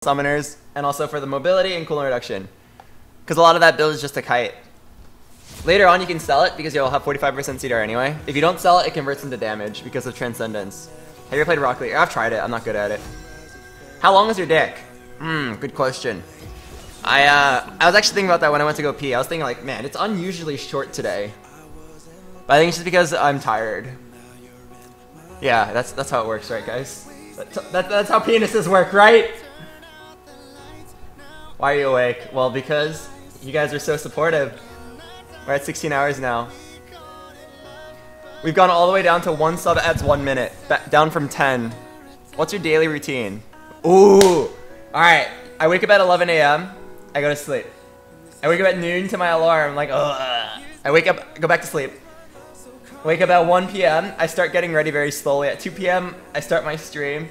summoners, and also for the mobility and cooldown reduction. Because a lot of that build is just a kite. Later on you can sell it because you'll have 45% CDR anyway. If you don't sell it, it converts into damage because of Transcendence. Have you ever played Rocket League? I've tried it, I'm not good at it. How long is your dick? Good question. I was actually thinking about that when I went to go pee. I was thinking like, man, it's unusually short today. But I think it's just because I'm tired. Yeah, that's how it works, right guys? That's how penises work, right? Why are you awake? Well, because you guys are so supportive. We're at 16 hours now. We've gone all the way down to 1 sub ads 1 minute. Down from 10. What's your daily routine? Ooh! Alright, I wake up at 11 a.m. I go to sleep. I wake up at noon to my alarm, like, ugh. I wake up, go back to sleep. Wake up at 1 p.m. I start getting ready very slowly. At 2 p.m. I start my stream.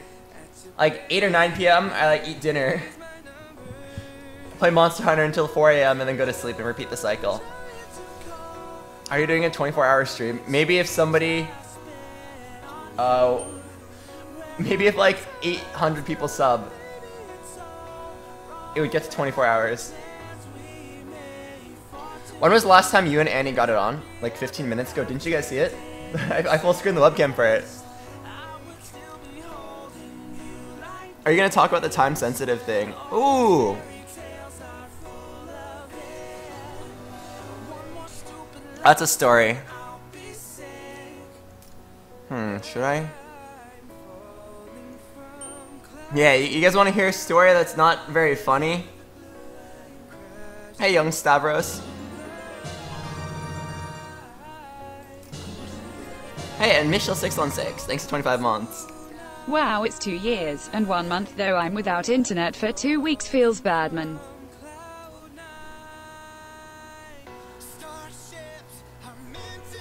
Like 8 or 9 p.m. I like eat dinner. Play Monster Hunter until 4 a.m. and then go to sleep and repeat the cycle. Are you doing a 24-hour stream? Maybe if somebody... maybe if like 800 people sub, it would get to 24 hours. When was the last time you and Annie got it on? Like 15 minutes ago. Didn't you guys see it? I full screened the webcam for it. Are you going to talk about the time-sensitive thing? Ooh! That's a story. Should I? Yeah, you guys want to hear a story that's not very funny? Hey, young Stavros. Hey, and Michelle616, thanks for 25 months. Wow, it's 2 years, and 1 month though I'm without internet for 2 weeks feels bad, man.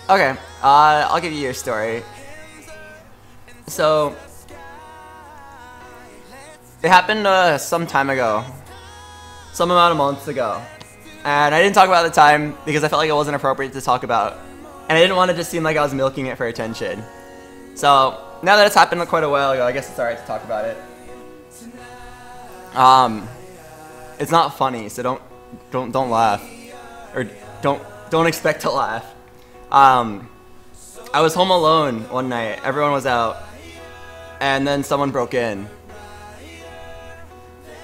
Okay, I'll give you your story. So, it happened some time ago. Some amount of months ago. And I didn't talk about it at the time because I felt like it wasn't appropriate to talk about. And I didn't want to just seem like I was milking it for attention. So, now that it's happened quite a while ago, I guess it's alright to talk about it. It's not funny, so don't laugh. Or don't expect to laugh. I was home alone one night. Everyone was out. And then someone broke in.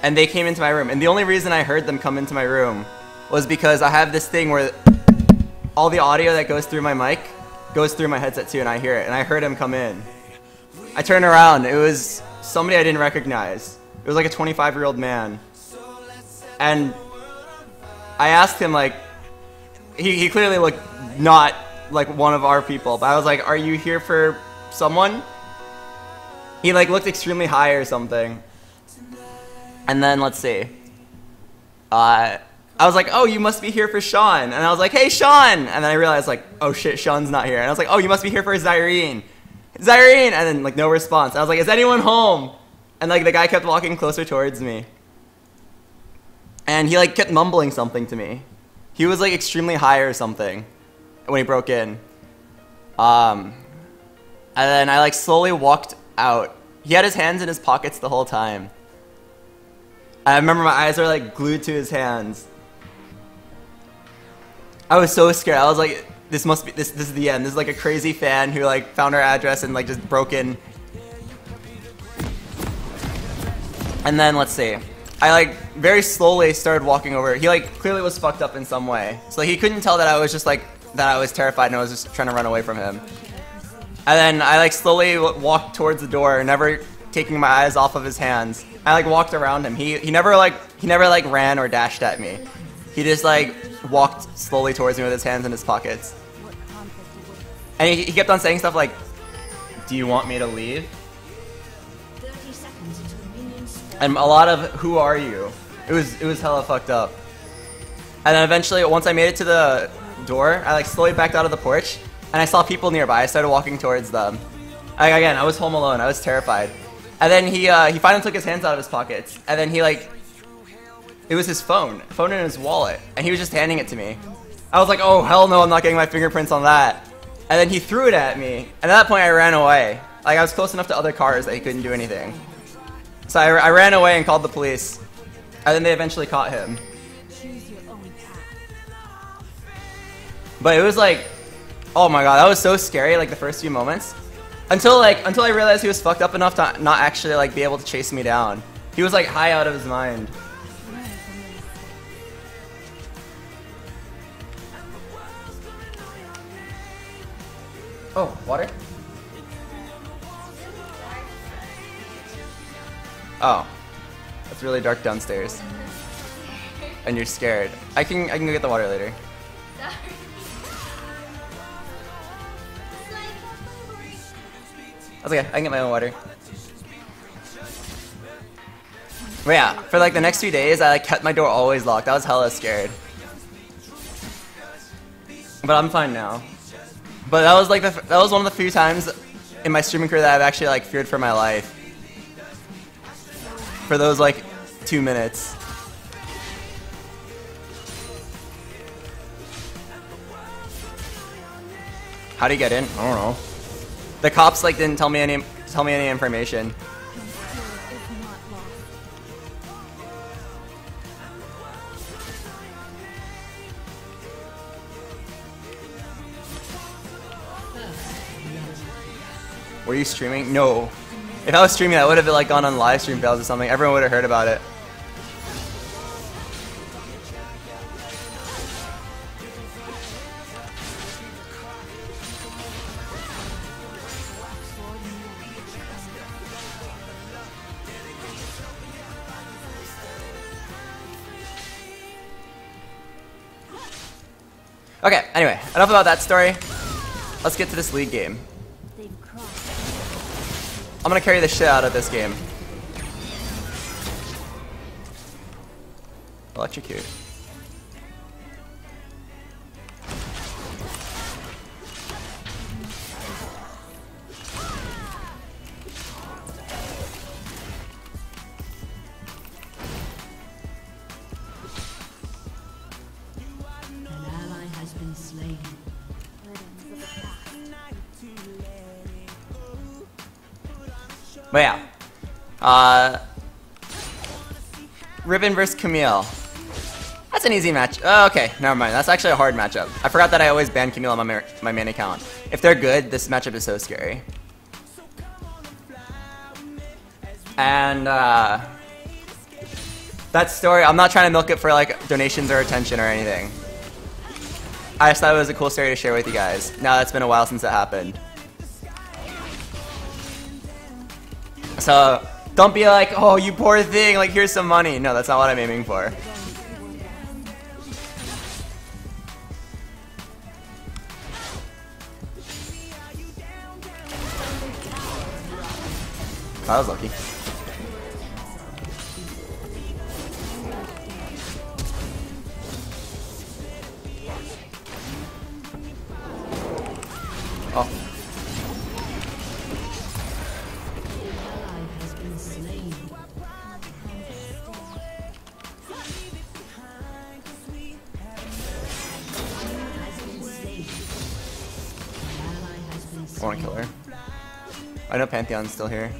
And they came into my room. And the only reason I heard them come into my room was because I have this thing where all the audio that goes through my mic goes through my headset too, and I hear it. And I heard him come in. I turned around. It was somebody I didn't recognize. It was like a 25-year-old man. And I asked him, like, he clearly looked not like one of our people, but I was like, are you here for someone? He like looked extremely high or something. And then let's see. I was like, oh, you must be here for Sean. And I was like, hey, Sean. And then I realized like, oh shit, Sean's not here. And I was like, oh, you must be here for Zyrene. Zyrene. And then like no response. I was like, is anyone home? And like the guy kept walking closer towards me. And he like kept mumbling something to me. He was like extremely high or something when he broke in. And then I like slowly walked out. He had his hands in his pockets the whole time. I remember my eyes were like glued to his hands. I was so scared. I was like, this is the end. This is like a crazy fan who like found our address and like just broke in. And then let's see. I like very slowly started walking over. He like clearly was fucked up in some way. So like, he couldn't tell that I was just like, that I was terrified and I was just trying to run away from him. And then I like slowly walked towards the door, never taking my eyes off of his hands. I like walked around him. He never ran or dashed at me. He just like walked slowly towards me with his hands in his pockets. And he kept on saying stuff like, do you want me to leave? And a lot of, who are you? It was hella fucked up. And then eventually, once I made it to the door, I like slowly backed out of the porch, and I saw people nearby. I started walking towards them. Again, I was home alone. I was terrified. And then he finally took his hands out of his pockets, and then he like, it was his phone in his wallet, and he was just handing it to me. I was like, oh hell no, I'm not getting my fingerprints on that. And then he threw it at me, and at that point I ran away. Like, I was close enough to other cars that he couldn't do anything. So I ran away and called the police. And then they eventually caught him. But it was like, oh my god, that was so scary, like the first few moments. Until I realized he was fucked up enough to not actually like be able to chase me down. He was like high out of his mind. Oh, water? Oh. It's really dark downstairs. And you're scared. I can go get the water later. That's okay, I can get my own water. But yeah, for like the next few days, I like kept my door always locked. I was hella scared. But I'm fine now. But that was like that was one of the few times in my streaming career that I've actually like feared for my life. For those like 2 minutes. How do you get in? I don't know. The cops like didn't tell me any information. Were you streaming? No. If I was streaming, I would have like gone on live stream fails or something. Everyone would have heard about it. Okay, anyway, enough about that story. Let's get to this league game. I'm gonna carry the shit out of this game. Electrocute. But yeah, Riven versus Camille. That's an easy match. Oh, okay, never mind. That's actually a hard matchup. I forgot that I always ban Camille on my main account. If they're good, this matchup is so scary. And that story, I'm not trying to milk it for like donations or attention or anything. I just thought it was a cool story to share with you guys. Now it's been a while since it happened. So, don't be like, oh, you poor thing, like, here's some money. No, that's not what I'm aiming for. That was lucky. Oh. I want to kill her. I know Pantheon's still here.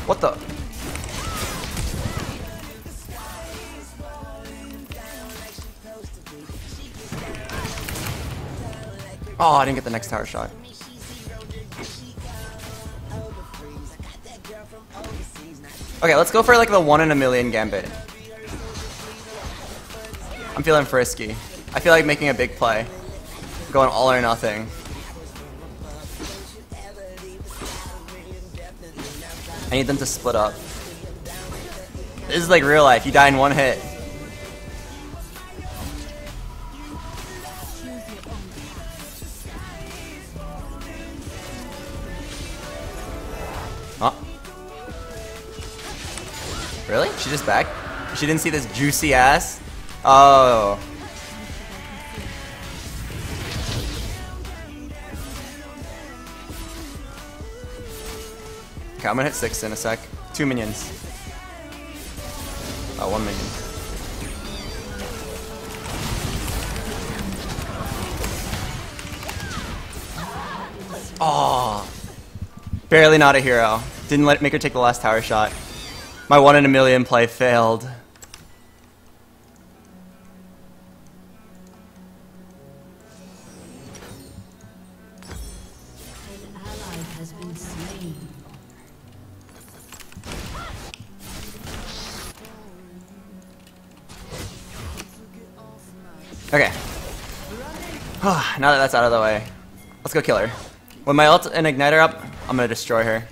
What the? Oh, I didn't get the next tower shot. Okay, let's go for like the 1 in a million gambit. I'm feeling frisky. I feel like making a big play. Going all or nothing. I need them to split up. This is like real life. You die in one hit. Really? She just back? She didn't see this juicy ass? Oh. Okay, I'm gonna hit 6 in a sec. 2 minions. Oh, 1 minion. Oh. Barely not a hero. Didn't make her take the last tower shot. My 1 in a million play failed. An ally has been slain. Okay. Now that that's out of the way, let's go kill her. When my ult and igniter up, I'm gonna destroy her.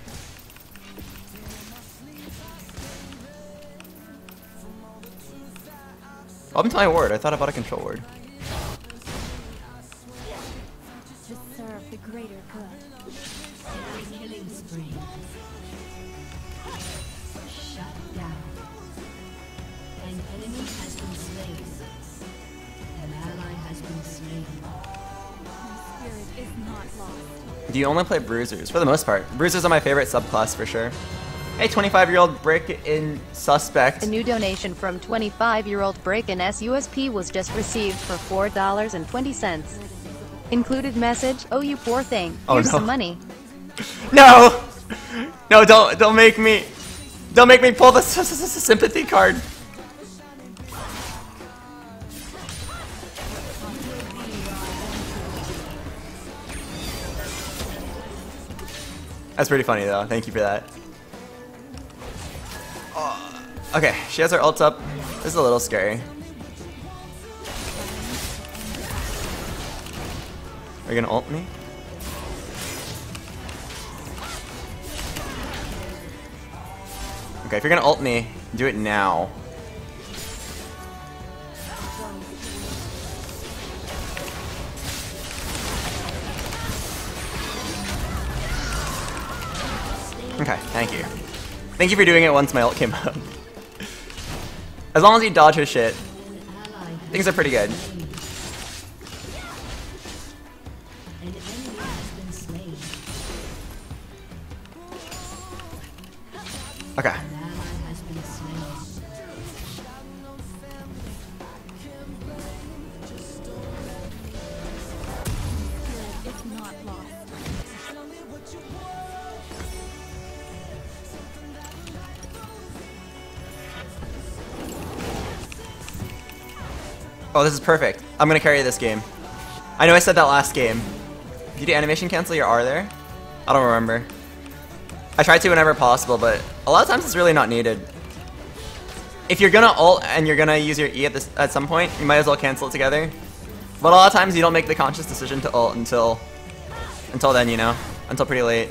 Welcome to my ward. I thought I bought a control ward. To serve the greater good. Killing spree. Shut down. An enemy has been slain. An ally has been slain. My spirit is not lost. Do you only play bruisers? For the most part. Bruisers are my favorite subclass for sure. Hey, 25-year-old break-in suspect. A new donation from 25-year-old break-in SUSP was just received for $4.20. Included message, oh you poor thing, here's some money. No! No, don't make me pull the sympathy card. That's pretty funny though, thank you for that. Okay, she has her ult up. This is a little scary. Are you gonna ult me? Okay, if you're gonna ult me, do it now. Okay, thank you. Thank you for doing it once my ult came up. As long as you dodge her shit, things are pretty good. An enemy has been slain. Okay. An ally has been slain. It's not lost. Oh, this is perfect. I'm gonna carry this game. I know I said that last game. Did you do animation cancel your R there? I don't remember. I try to whenever possible, but a lot of times it's really not needed. If you're gonna ult and you're gonna use your E at some point, you might as well cancel it together. But a lot of times you don't make the conscious decision to ult until then, you know? Until pretty late.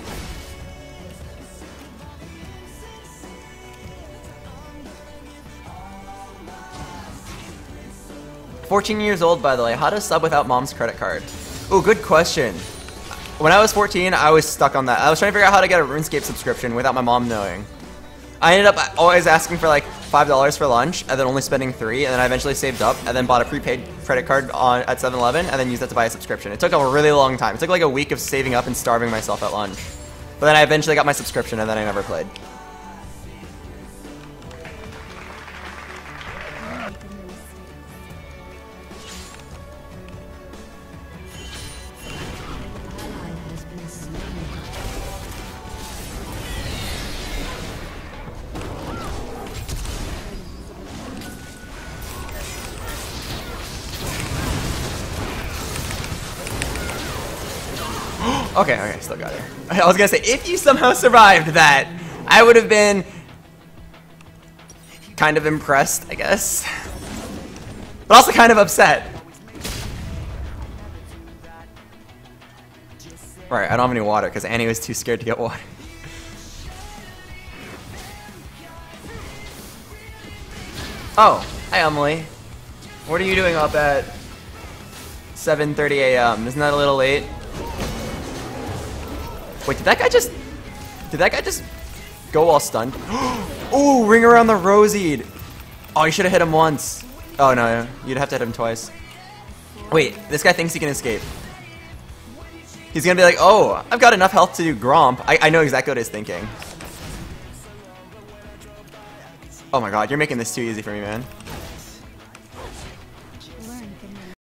"14 years old, by the way. How to sub without mom's credit card?" Ooh, good question. When I was 14, I was stuck on that. I was trying to figure out how to get a RuneScape subscription without my mom knowing. I ended up always asking for like $5 for lunch, and then only spending $3, and then I eventually saved up, and then bought a prepaid credit card at 7-Eleven, and then used that to buy a subscription. It took a really long time. It took like a week of saving up and starving myself at lunch. But then I eventually got my subscription, and then I never played. Ally has been slain. Okay, still got her. I was gonna say, if you somehow survived that, I would have been kind of impressed, I guess. But also kind of upset. Right, I don't have any water because Annie was too scared to get water. Oh, hi Emily. What are you doing up at 7:30 a.m.? Isn't that a little late? Wait, did that guy just Go while stunned. Ooh, ring around the Rosied. Oh, you should have hit him once. Oh no, you'd have to hit him twice. Wait, this guy thinks he can escape. He's gonna be like, oh, I've got enough health to do Gromp. I know exactly what he's thinking. Oh my god, you're making this too easy for me, man.